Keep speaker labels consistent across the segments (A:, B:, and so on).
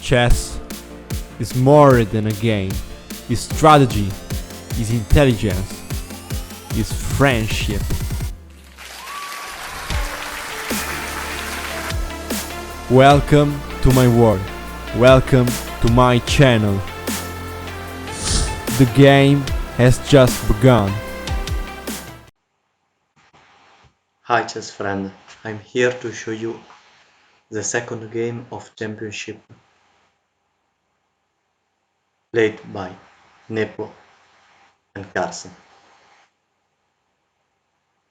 A: Chess is more than a game. It's strategy, it's intelligence, it's friendship. Welcome to my world. Welcome to my channel. The game has just begun.
B: Hi chess friend, I'm here to show you the second game of championship played by Nepo and Carlsen.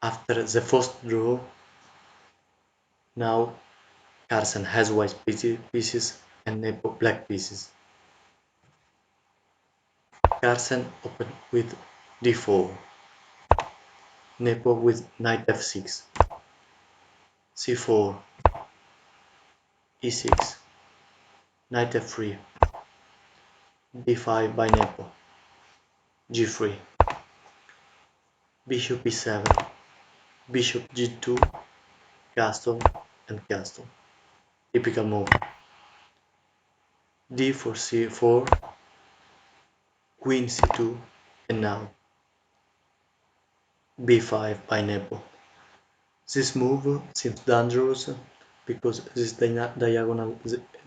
B: After the first draw, now Carlsen has white pieces and Nepo black pieces. Carlsen opened with d4, Nepo with knight f6, c4, e6, knight f3, d5 by Nepo, g3, bishop e7, bishop g2, castle and castle. Typical move. d for c4, queen c2, and now b5 by Nepo. This move seems dangerous because this diagonal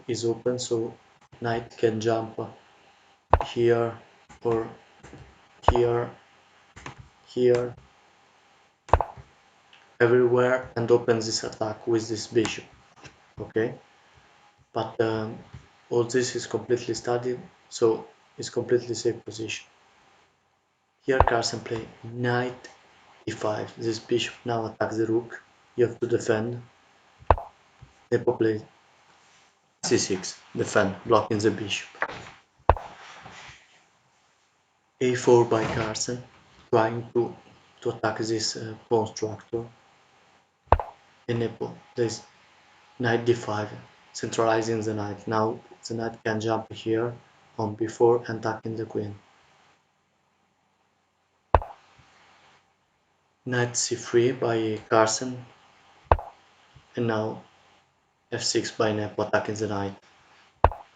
B: is open, so knight can jump here or here, here, everywhere and open this attack with this bishop. Okay, but all this is completely studied, so it's completely safe position. Here Carlsen play knight e5. This bishop now attacks the rook. You have to defend. Nepo play c6, defend, blocking the bishop. a4 by Carlsen, trying to attack this pawn structure. And Nepo plays knight d5, centralizing the knight. Now the knight can jump here on b4 and attacking the queen. Knight c3 by Carlsen, and now f6 by Nepo, attacking the knight.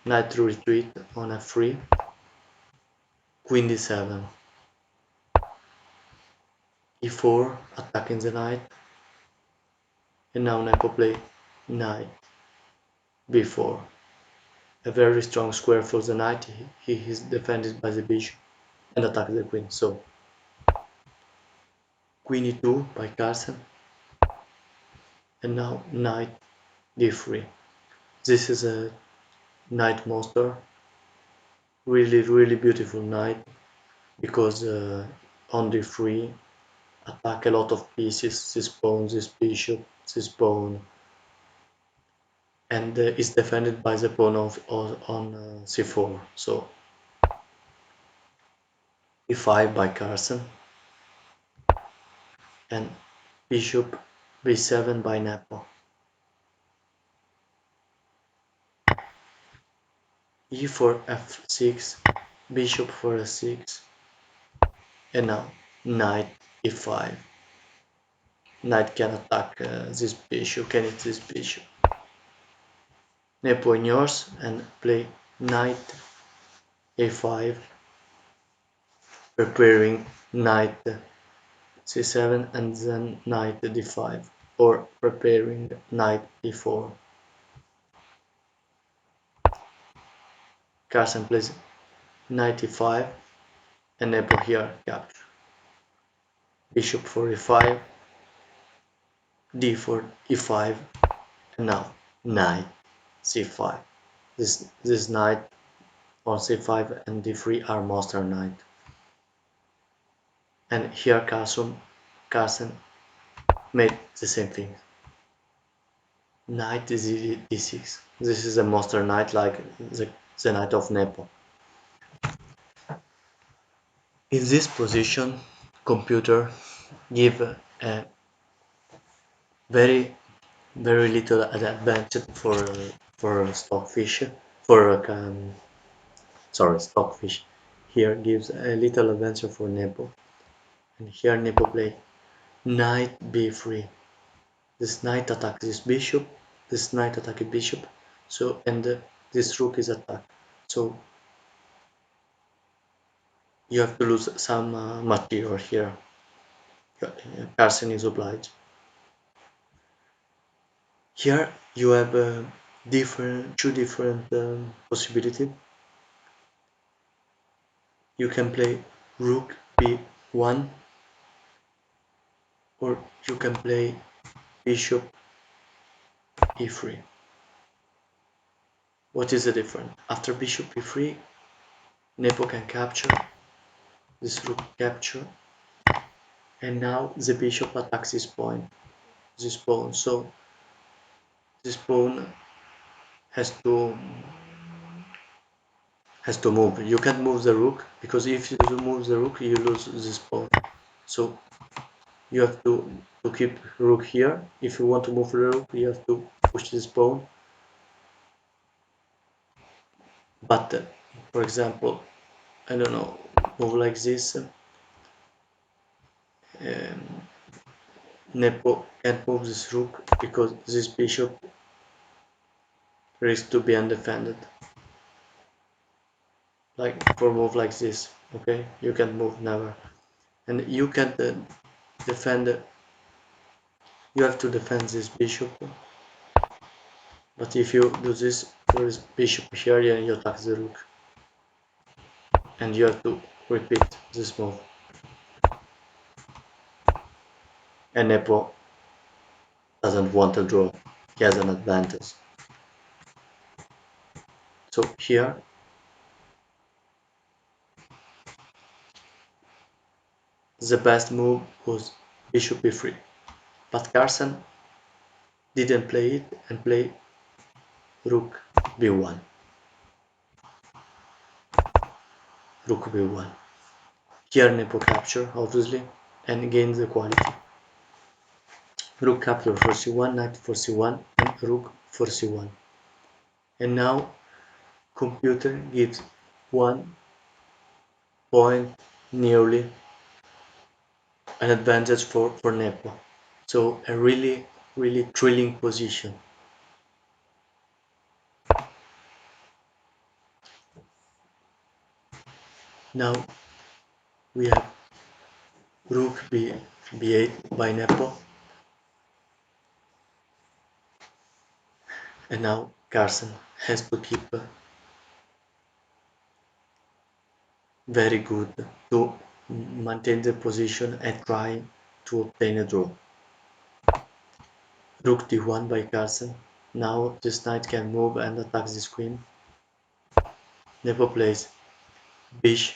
B: Knight to retreat on f3, queen d7, e4, attacking the knight, and now Nepo play knight b4. A very strong square for the knight. He is defended by the bishop and attacks the queen. So queen e2 by Carlsen, and now knight d3. This is a knight monster, really beautiful knight, because on d3 attack a lot of pieces, this pawn, this bishop, this pawn, and is defended by the pawn on c4. So e5 by Carlsen, and bishop b7 by Nepo. e for f6, bishop for f6, and now knight e5. Knight can attack this bishop, can hit this bishop. Nepo ignores and play knight a5, preparing knight c7 and then knight d5, or preparing knight d4. Carlsen plays knight e5, and Nepo here capture. Bishop for e5, d for e5, and now knight c5. This knight on c5 and d3 are monster knight. And here Carlsen made the same thing. Knight d6. This is a monster knight like the knight of Nepo. In this position, computer give a very little advantage for stockfish. Stockfish. Here gives a little advantage for Nepo. And here Nepo play knight b3. This knight attacks this bishop. This knight attacks bishop. So and this rook is attacked. So you have to lose some material here. Carlsen is obliged. Here you have two different possibilities. You can play rook b1, or you can play bishop e3. What is the difference? After bishop e3, Nepo can capture, this rook capture, and now the bishop attacks this pawn. So this pawn has to move. You can't move the rook, because if you move the rook, you lose this pawn. So you have to keep rook here. If you want to move the rook, you have to push this pawn. But for example, I don't know, move like this. Nepo can't move this rook because this bishop risks to be undefended. Like for move like this, okay? You can't move, never. And you can't defend, you have to defend this bishop. But if you do this, there is bishop here and you attack the rook. And you have to repeat this move. And Nepo doesn't want to draw, he has an advantage. So here, the best move was bishop e3. But Carlsen didn't play it and played rook b1. Rook b1. Here Nepo capture, obviously, and gains the quality. Rook capture for c1, knight for c1, and rook for c1. And now computer gives 1 point nearly an advantage for Nepo. So a really thrilling position. Now we have rook b8 by Nepo. And now Carlsen has to keep very good to maintain the position and try to obtain a draw. Rook d1 by Carlsen. Now this knight can move and attack this queen. Nepo plays bishop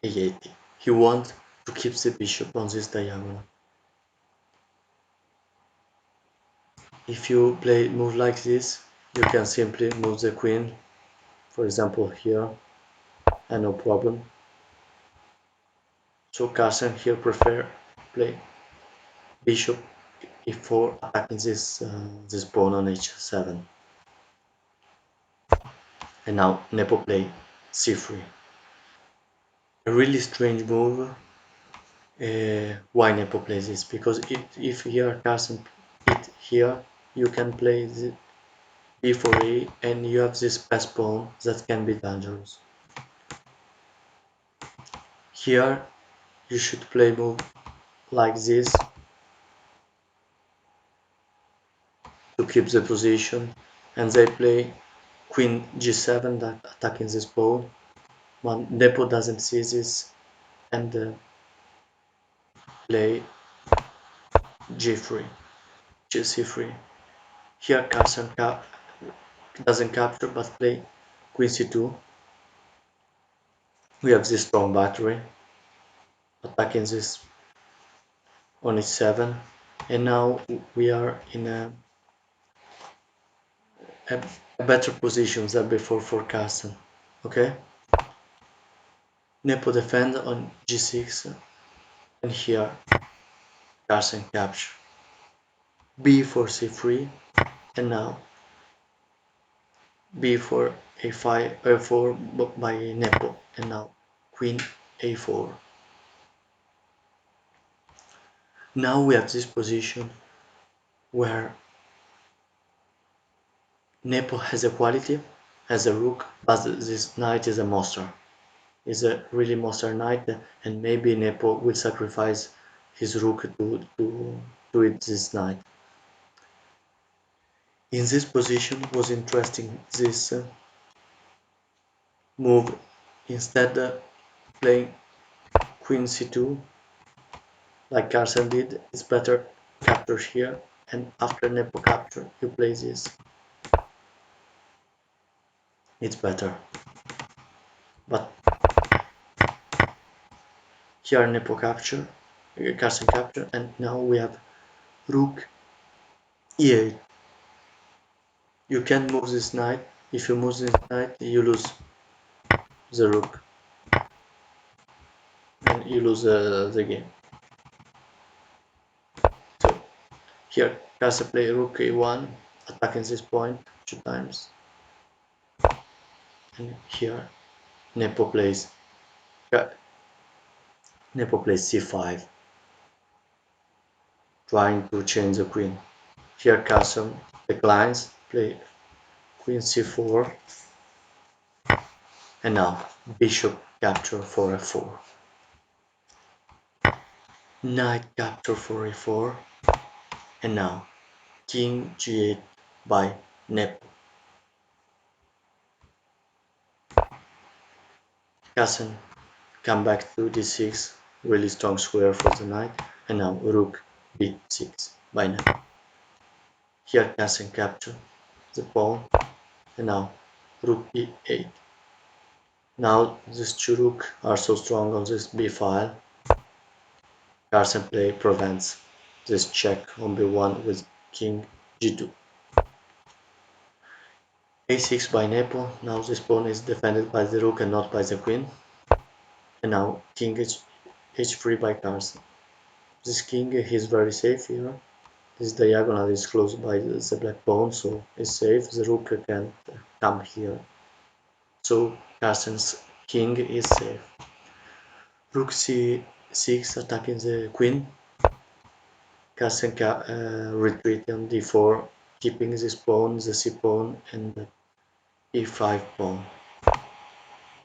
B: a8. He wants to keep the bishop on this diagonal. If you play move like this, you can simply move the queen, for example here, and no problem. So Carlsen here prefer play bishop e4, attacking this pawn on h7. And now Nepo play c3. A really strange move. Why Nepo plays this? Because if here Carlsen hit here, you can play the b4a and you have this pass pawn that can be dangerous. Here you should play move like this to keep the position, and they play queen g7 that attacking this pawn. But Nepo doesn't see this and play g3, c3. Here Carlsen doesn't capture but play queen c2. We have this strong battery attacking this on h7, and now we are in a better position than before for Carlsen. Okay, Nepo defend on g6, and here Carlsen capture b4 c3, and now b4 a5 a4 by Nepo, and now queen a4. Now we have this position where Nepo has a quality, has a rook, but this knight is a monster. Is a really monster knight, and maybe Nepo will sacrifice his rook to eat this knight. In this position was interesting this move. Instead playing queen c2 like Carlsen did, it's better capture here, and after Nepo capture you play this. It's better. But here Nepo capture, Carlsen capture, and now we have rook e8. You can't move this knight. If you move this knight, you lose the rook, and you lose the game. So here Carlsen play rook a1, attacking this point 2 times, and here Nepo plays c5, trying to change the queen. Here Carlsen declines, play queen c4, and now bishop capture for f4. Knight capture for a4, and now king g8 by Nepo. Carlsen come back to d6, really strong square for the knight, and now rook b6 by Nepo. Here Carlsen capture the pawn, and now rook e8. Now these two rook are so strong on this b file. Carlsen play prevents this check on b1 with king g2. a6 by Nepo. Now this pawn is defended by the rook and not by the queen. And now king h3 by Carlsen. This king is very safe here. This diagonal is close by the black pawn, so it's safe. The rook can't come here. So Carlsen's king is safe. Rook c6 attacking the queen. Carlsen retreat on d4, keeping this pawn, the c pawn, and the e5 pawn.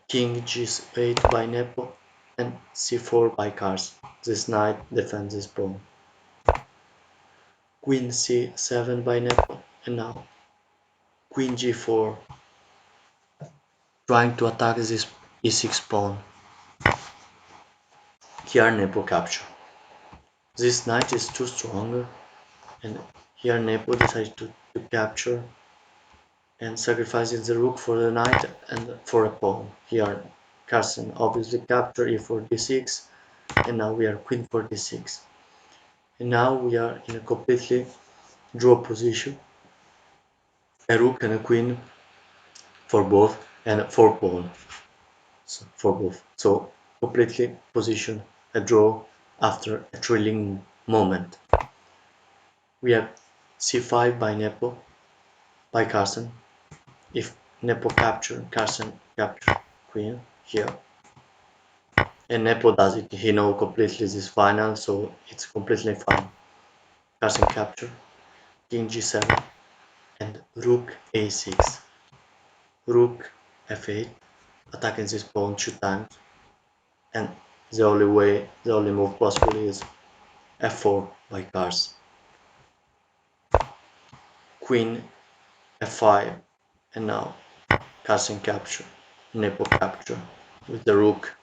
B: King g8 by Nepo, and c4 by Carlsen. This knight defends this pawn. Queen c7 by Nepo, and now queen g4, trying to attack this e6 pawn. Here Nepo capture. This knight is too strong, and here Nepo decides to capture and sacrificing the rook for the knight and for a pawn. Here Carlsen obviously capture e4 d6, and now we are queen for d6. And now we are in a completely draw position. A rook and a queen for both, and 4 pawns for both. So completely position a draw after a thrilling moment. We have c5 by Nepo, by Carlsen. If Nepo capture, Carlsen capture queen here. And Nepo does it, he knows completely this final, so it's completely fine. Carlsen capture, king g7, and rook a6. Rook f8, attacking this pawn 2 times, and the only move possible is f4 by Carlsen. Queen f5, and now Carlsen capture, Nepo capture. With the rook,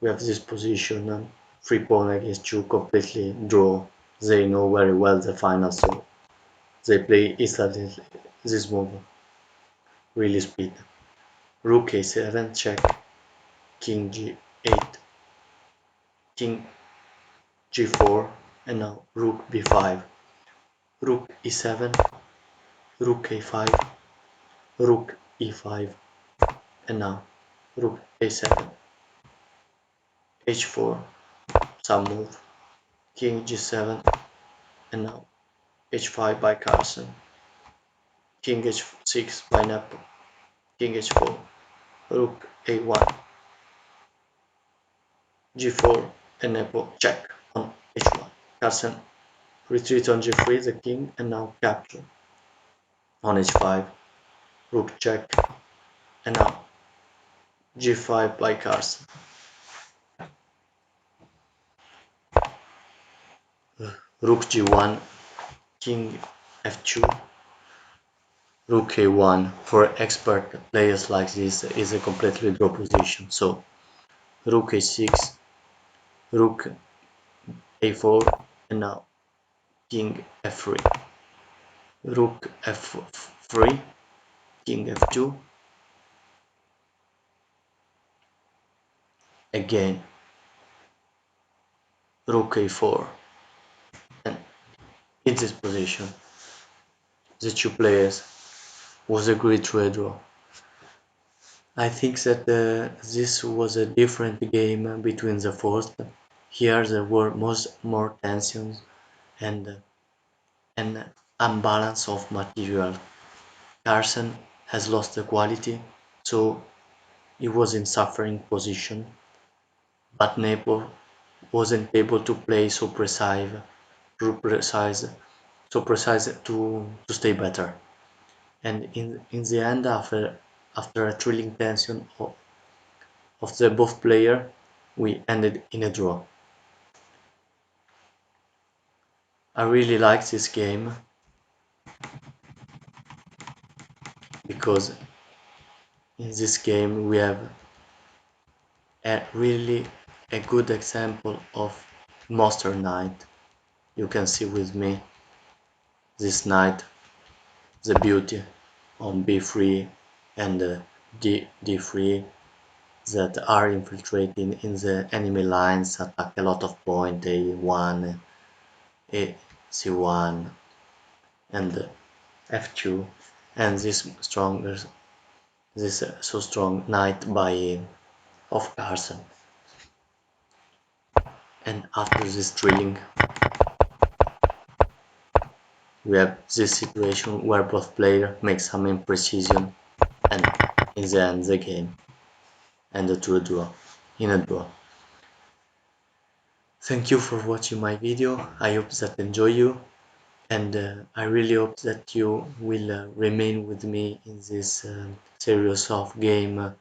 B: we have this position, and 3 pawn against 2, completely draw. They know very well the final, so they play instantly this move, really speed. Rook a7 check, king g8, king g4, and now rook b5, rook e7, rook a5, rook e5, and now rook a7, h4, some move, king g7, and now h5 by Carlsen, king h6 by Nepo, king h4, rook a1, g4, and Nepo check on h1. Carlsen retreat on g3 the king, and now capture on h5. rook check, and now g5 by Carlsen. Rook g1, king f2, rook a1. For expert players like this is a completely draw position. So rook a6, rook a4, and now king f3, rook f3, king f2, again rook a4, and in this position the two players was agreed to a draw. I think that this was a different game between the first. Here there were more tensions and an imbalance of material. Carlsen has lost the quality, so he was in suffering position, but Nepo wasn't able to play so precise to stay better. And in the end, after a thrilling tension of the both player, we ended in a draw. I really like this game because in this game we have really a good example of Monster Knight. You can see with me this knight, the beauty on b3 and d3 that are infiltrating in the enemy lines, attack a lot of point a1, a c1 and f2, and this so strong knight by of Carlsen. And after this drilling we have this situation where both players make some imprecision and in the end the game ended to a draw, in a draw. Thank you for watching my video. I hope that enjoy you, and I really hope that you will remain with me in this series of game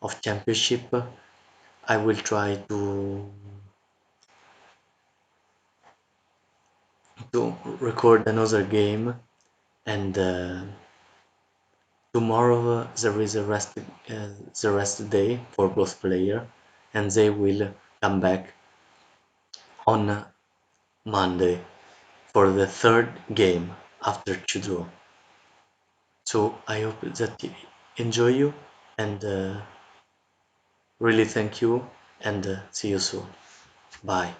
B: of championship. I will try to record another game, and tomorrow there is the rest day for both players, and they will come back on Monday for the third game after two draw. So I hope that you enjoy you, and really thank you, and see you soon. Bye.